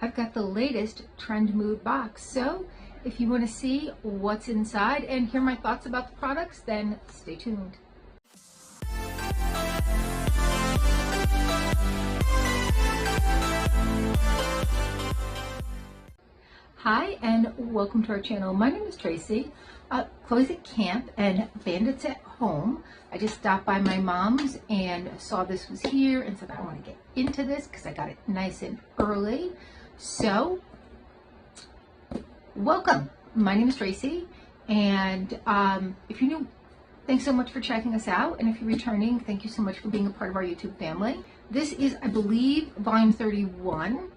I've got the latest Trendmood Box. So if you want to see what's inside and hear my thoughts about the products, then stay tuned. Hi and welcome to our channel. My name is Tracy. Chloe's at camp and Bandit's at home. I just stopped by my mom's and saw this was here and said I want to get into this because I got it nice and early. So welcome. My name is Tracy, and if you're new, thanks so much for checking us out, and if you're returning, thank you so much for being a part of our YouTube family. This is, I believe, volume 31.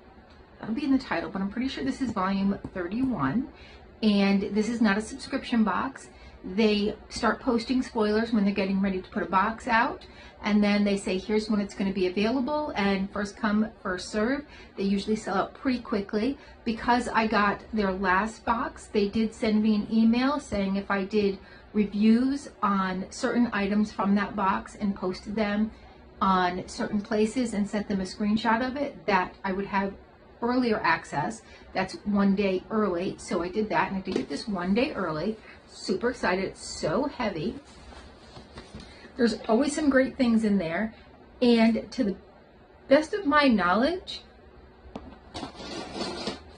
That'll be in the title, but I'm pretty sure this is volume 31, and this is not a subscription box. They start posting spoilers when they're getting ready to put a box out, and then they say here's when it's going to be available, and first come first serve. They usually sell out pretty quickly. Because I got their last box, they did send me an email saying if I did reviews on certain items from that box and posted them on certain places and sent them a screenshot of it, that I would have earlier access. That's 1 day early, so I did that, and I did get this 1 day early. Super excited. It's so heavy. There's always some great things in there, and to the best of my knowledge,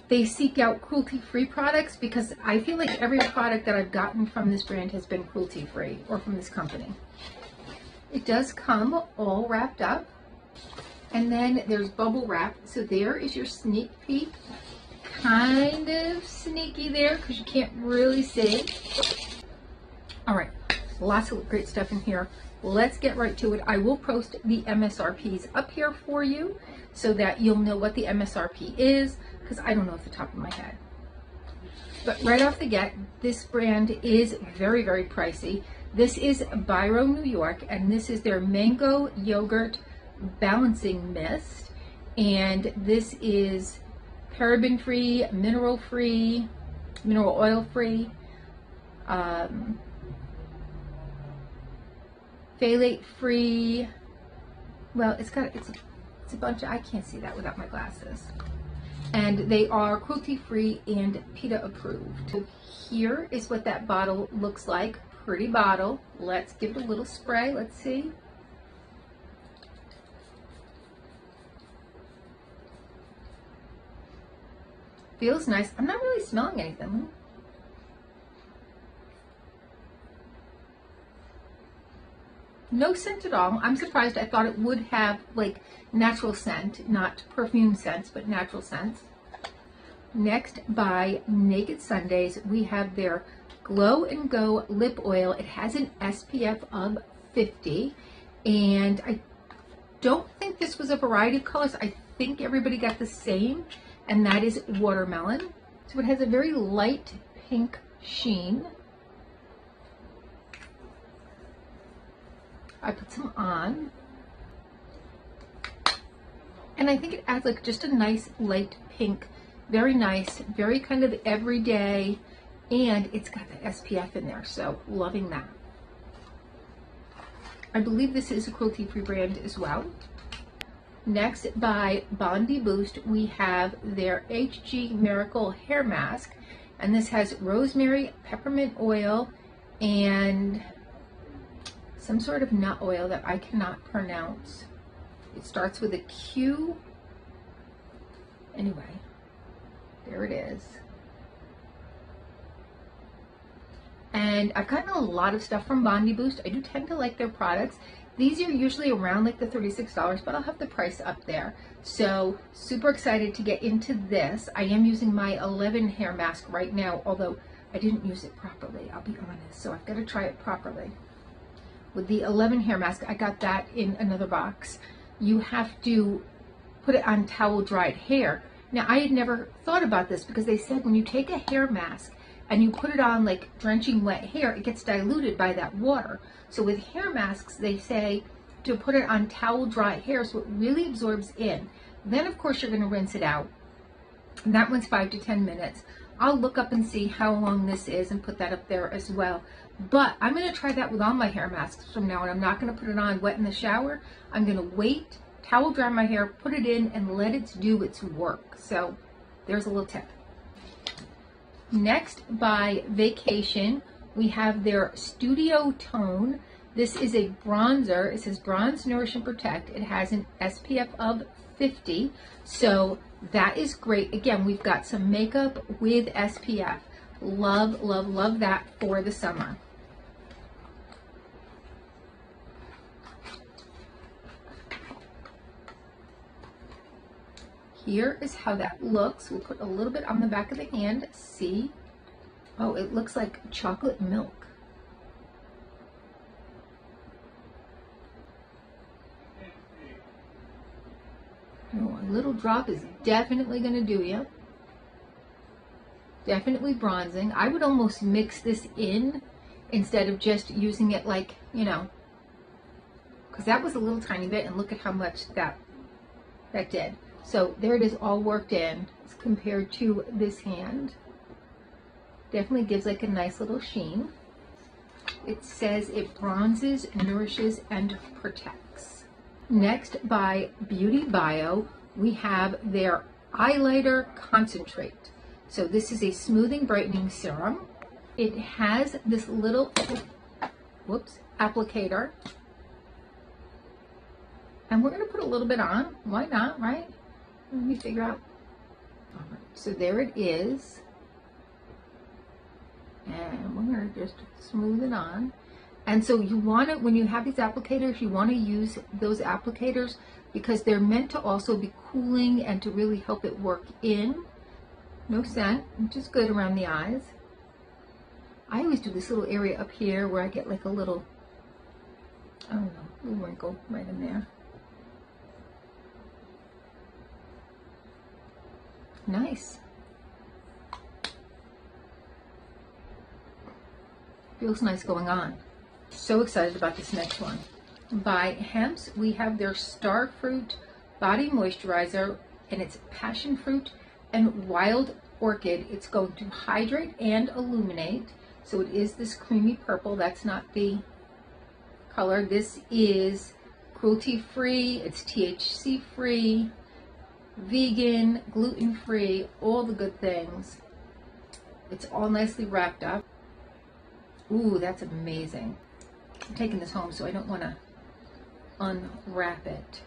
they seek out cruelty-free products, because I feel like every product that I've gotten from this brand has been cruelty-free, or from this company. It does come all wrapped up, and then there's bubble wrap. So there is your sneak peek. Kind of sneaky there because you can't really see. All right, lots of great stuff in here. Let's get right to it. I will post the MSRPs up here for you so that you'll know what the MSRP is, because I don't know off the top of my head. But right off the get, this brand is very, very pricey. This is Biro, New York, and this is their mango yogurt balancing mist, and this is paraben free, mineral oil free, phthalate free. Well, it's a bunch of, I can't see that without my glasses. And they are cruelty free and PETA approved. So here is what that bottle looks like. Pretty bottle. Let's give it a little spray. Let's see. Feels nice. I'm not really smelling anything. No scent at all. I'm surprised. I thought it would have like natural scent, not perfume scents, but natural scents. Next, by Naked Sundays, we have their Glow and Go lip oil. It has an SPF of 50, and I don't think this was a variety of colors. I think everybody got the same, and that is watermelon. So it has a very light pink sheen. I put some on, and I think it adds like just a nice light pink. Very nice, very kind of everyday, and it's got the SPF in there, so loving that. I believe this is a cruelty-free brand as well. Next, by Bondi Boost, we have their HG Miracle Hair Mask, and this has rosemary, peppermint oil, and some sort of nut oil that I cannot pronounce. It starts with a Q. Anyway, there it is. And I've gotten a lot of stuff from Bondi Boost. I do tend to like their products. These are usually around like the $36, but I'll have the price up there. So super excited to get into this. I am using my 11 hair mask right now, although I didn't use it properly, I'll be honest. So I've got to try it properly. With the 11 hair mask, I got that in another box. You have to put it on towel dried hair. Now, I had never thought about this because they said when you take a hair mask and you put it on like drenching wet hair, it gets diluted by that water. So with hair masks, they say to put it on towel dry hair so it really absorbs in. Then, of course, you're going to rinse it out. And that one's 5 to 10 minutes. I'll look up and see how long this is and put that up there as well. But I'm going to try that with all my hair masks from now on. I'm not going to put it on wet in the shower. I'm going to wait, towel dry my hair, put it in, and let it do its work. So there's a little tip. Next, by Vacation, we have their Studio Tone. This is a bronzer. It says Bronze, Nourish, and Protect. It has an SPF of 50, so that is great. Again, we've got some makeup with SPF. Love, love, love that for the summer. Here is how that looks. We'll put a little bit on the back of the hand. See? Oh, it looks like chocolate milk. Oh, a little drop is definitely going to do you. Definitely bronzing. I would almost mix this in instead of just using it like, you know, because that was a little tiny bit, and look at how much that did. So there it is, all worked in as compared to this hand. Definitely gives like a nice little sheen. It says it bronzes, nourishes, and protects. Next, by Beauty Bio, we have their Highlighter Concentrate. So this is a smoothing brightening serum. It has this little, whoops, applicator. And we're going to put a little bit on. Why not, right? Let me figure out. All right, so there it is. And we're going to just smooth it on. And so you want it, when you have these applicators, you want to use those applicators because they're meant to also be cooling and to really help it work in. No scent, which is good around the eyes. I always do this little area up here where I get like a little, I don't know, little wrinkle right in there. Nice. Feels nice going on. So excited about this next one. By Hempz, we have their Starfruit Body Moisturizer, and it's passion fruit and wild orchid. It's going to hydrate and illuminate. So it is this creamy purple. That's not the color. This is cruelty-free. It's THC-free, vegan, gluten-free, all the good things. It's all nicely wrapped up. Ooh, that's amazing. I'm taking this home, so I don't want to unwrap it.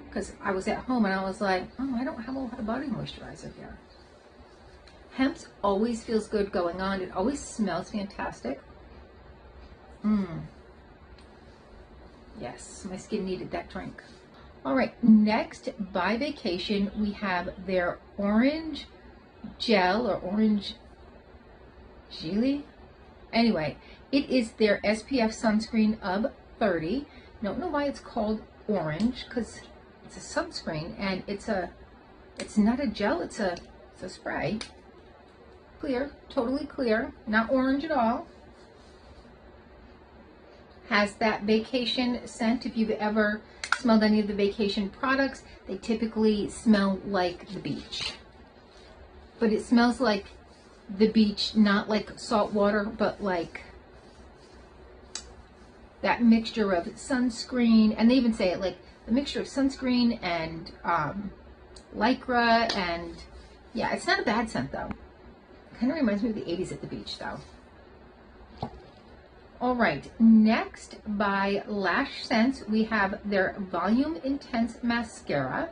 Because I was at home and I was like, oh, I don't have a lot of body moisturizer here. Hempz always feels good going on. It always smells fantastic. Yes, my skin needed that drink. All right, next, by Vacation, we have their orange gel or orange gelée. Anyway, it is their SPF sunscreen of 30. Don't know why it's called orange, because it's a sunscreen and it's not a gel, it's a spray. Clear, totally clear, not orange at all. Has that Vacation scent. If you've ever smelled any of the Vacation products, they typically smell like the beach. But it smells like the beach, not like salt water, but like that mixture of sunscreen, and they even say it like the mixture of sunscreen and lycra, and yeah, it's not a bad scent though. Kind of reminds me of the 80s at the beach though. All right, next, by Lash Sense, we have their Volume Intense Mascara,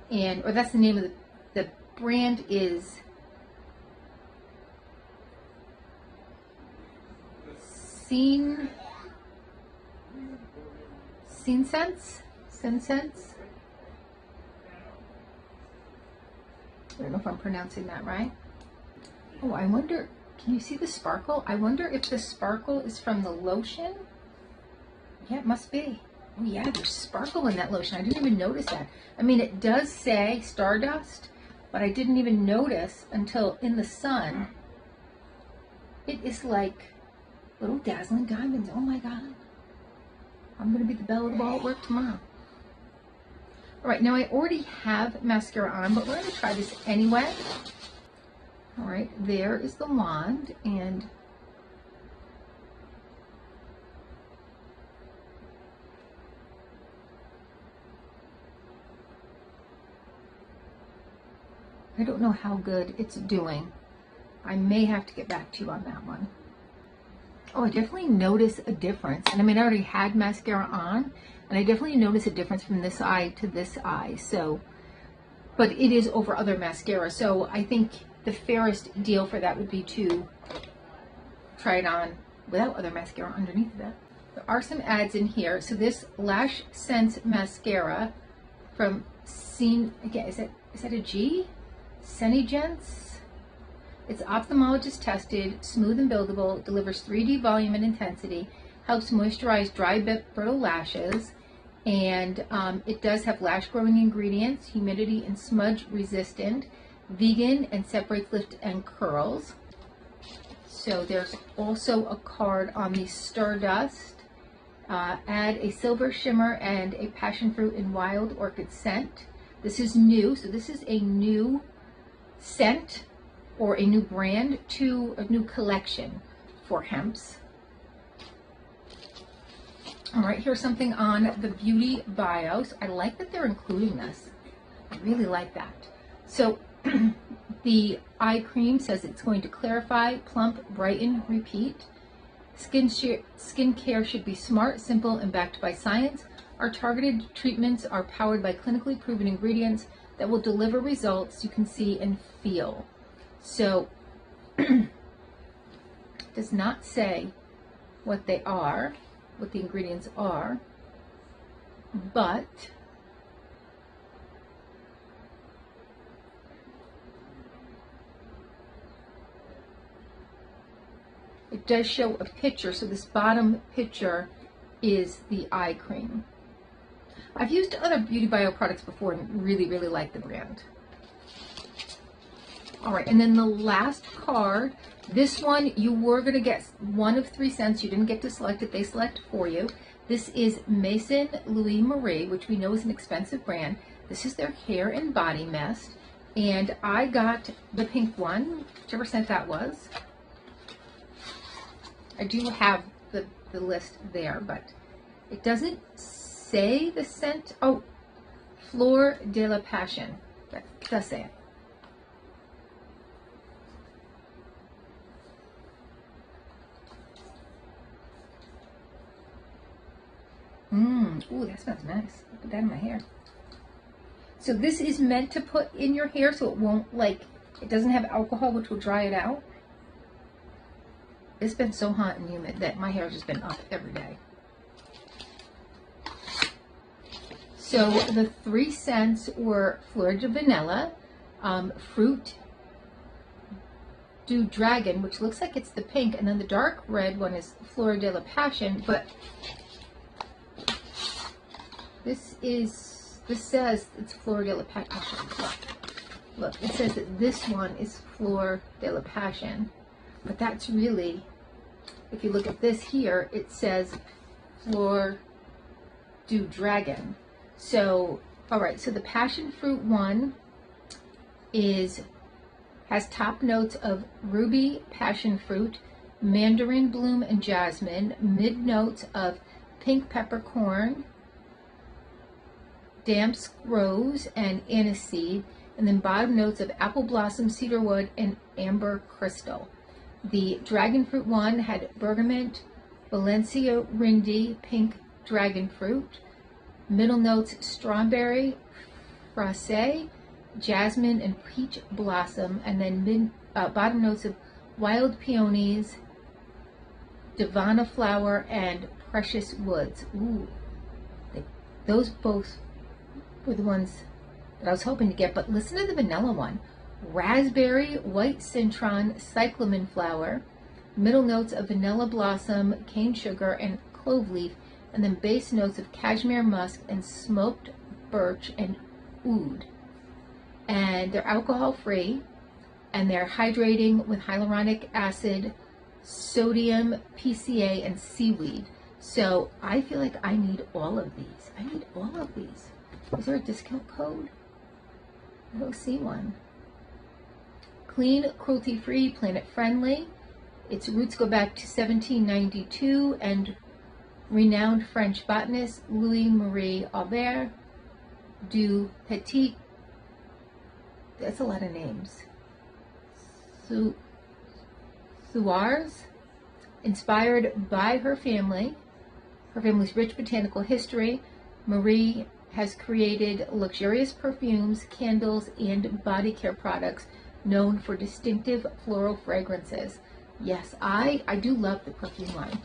or that's the name of the brand is Scene Sense. I don't know if I'm pronouncing that right. Oh, I wonder, can you see the sparkle? I wonder if the sparkle is from the lotion. Yeah, it must be. Oh yeah, there's sparkle in that lotion. I didn't even notice that. I mean, it does say Stardust, but I didn't even notice until in the sun. It is like little dazzling diamonds. Oh my God. I'm going to be the belle of the ball at work tomorrow. All right, now I already have mascara on, but we're going to try this anyway. All right, there is the wand, and I don't know how good it's doing. I may have to get back to you on that one. Oh, I definitely notice a difference. And I mean, I already had mascara on, and I definitely notice a difference from this eye to this eye. So, but it is over other mascara. So I think the fairest deal for that would be to try it on without other mascara underneath that. There are some ads in here. So this Lash Sense mascara from again, is that a G? Senegence. It's ophthalmologist tested, smooth and buildable, delivers 3D volume and intensity, helps moisturize dry, brittle lashes, and it does have lash growing ingredients, humidity and smudge resistant, vegan, and separates lift and curls. So there's also a card on the Stardust. Add a silver shimmer and a passion fruit and wild orchid scent. This is new, so this is a new scent or a new brand to a new collection for hemps. All right, here's something on the beauty bios. I like that they're including this. I really like that. So the eye cream says it's going to clarify, plump, brighten, repeat. Skincare should be smart, simple, and backed by science. Our targeted treatments are powered by clinically proven ingredients that will deliver results you can see and feel. So, does not say what they are, what the ingredients are, but it does show a picture. So this bottom picture is the eye cream. I've used other Beauty Bio products before and really, really like the brand. All right, and then the last card, this one you were going to get one of 3 cents. You didn't get to select it. They select for you. This is Maison Louis Marie, which we know is an expensive brand. This is their hair and body mist. And I got the pink one, whichever scent that was. I do have the list there, but it doesn't say the scent. Oh, Fleur de la Passion. That does say it. Ooh, that smells nice. I'll put that in my hair. So this is meant to put in your hair so it won't, it doesn't have alcohol, which will dry it out. It's been so hot and humid that my hair's just been up every day. So the 3 scents were Fleur de Vanilla, Fruit du Dragon, which looks like it's the pink, and then the dark red one is Fleur de la Passion, but this says it's Fleur de la Passion. Look, it says that this one is Fleur de la Passion, but that's really, if you look at this here, it says Fleur du Dragon. So, all right, so the passion fruit one has top notes of ruby, passion fruit, mandarin bloom, and jasmine, mid notes of pink peppercorn, damp rose, and aniseed, and then bottom notes of apple blossom, cedarwood, and amber crystal. The dragon fruit one had bergamot, Valencia Rindi, pink dragon fruit, middle notes strawberry, frosé, jasmine, and peach blossom, and then bottom notes of wild peonies, divana flower, and precious woods. Ooh, those both were the ones that I was hoping to get, but listen to the vanilla one. Raspberry, white citron, cyclamen flower, middle notes of vanilla blossom, cane sugar, and clove leaf, and then base notes of cashmere musk and smoked birch and oud. And they're alcohol free, and they're hydrating with hyaluronic acid, sodium, PCA, and seaweed. So I feel like I need all of these. I need all of these. Is there a discount code? I don't see one. Clean, cruelty-free, planet-friendly. Its roots go back to 1792, and renowned French botanist Louis Marie Albert du Petit that's a lot of names. Suarez, inspired by her family's rich botanical history, Marie has created luxurious perfumes, candles, and body care products known for distinctive floral fragrances. Yes, I do love the perfume line.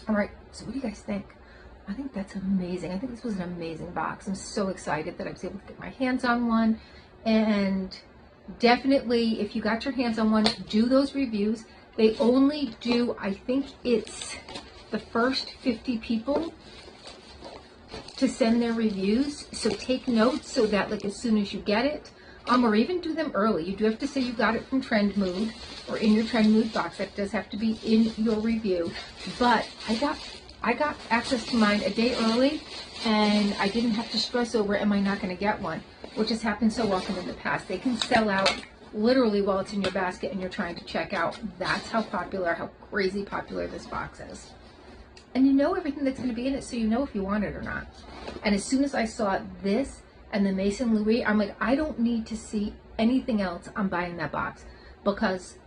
All right, so what do you guys think? I think that's amazing. I think this was an amazing box. I'm so excited that I was able to get my hands on one. And definitely, if you got your hands on one, do those reviews. They only do, I think it's the first 50 people to send their reviews. So take notes so that like as soon as you get it, or even do them early. You do have to say you got it from Trendmood or in your Trendmood box. That does have to be in your review. But I got access to mine a day early, and I didn't have to stress over, am I not going to get one? Which has happened so often in the past. They can sell out literally while it's in your basket and you're trying to check out. That's how popular, how crazy popular this box is. And you know everything that's going to be in it, so you know if you want it or not. And as soon as I saw this and the Maison Louis, I'm like, I don't need to see anything else. I'm buying that box, because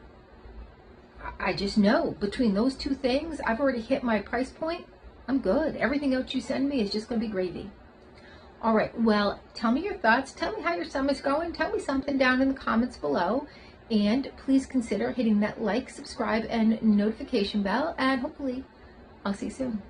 I just know between those two things, I've already hit my price point. I'm good. Everything else you send me is just going to be gravy. All right. Well, tell me your thoughts. Tell me how your summer's going. Tell me something down in the comments below. And please consider hitting that like, subscribe, and notification bell. And hopefully I'll see you soon.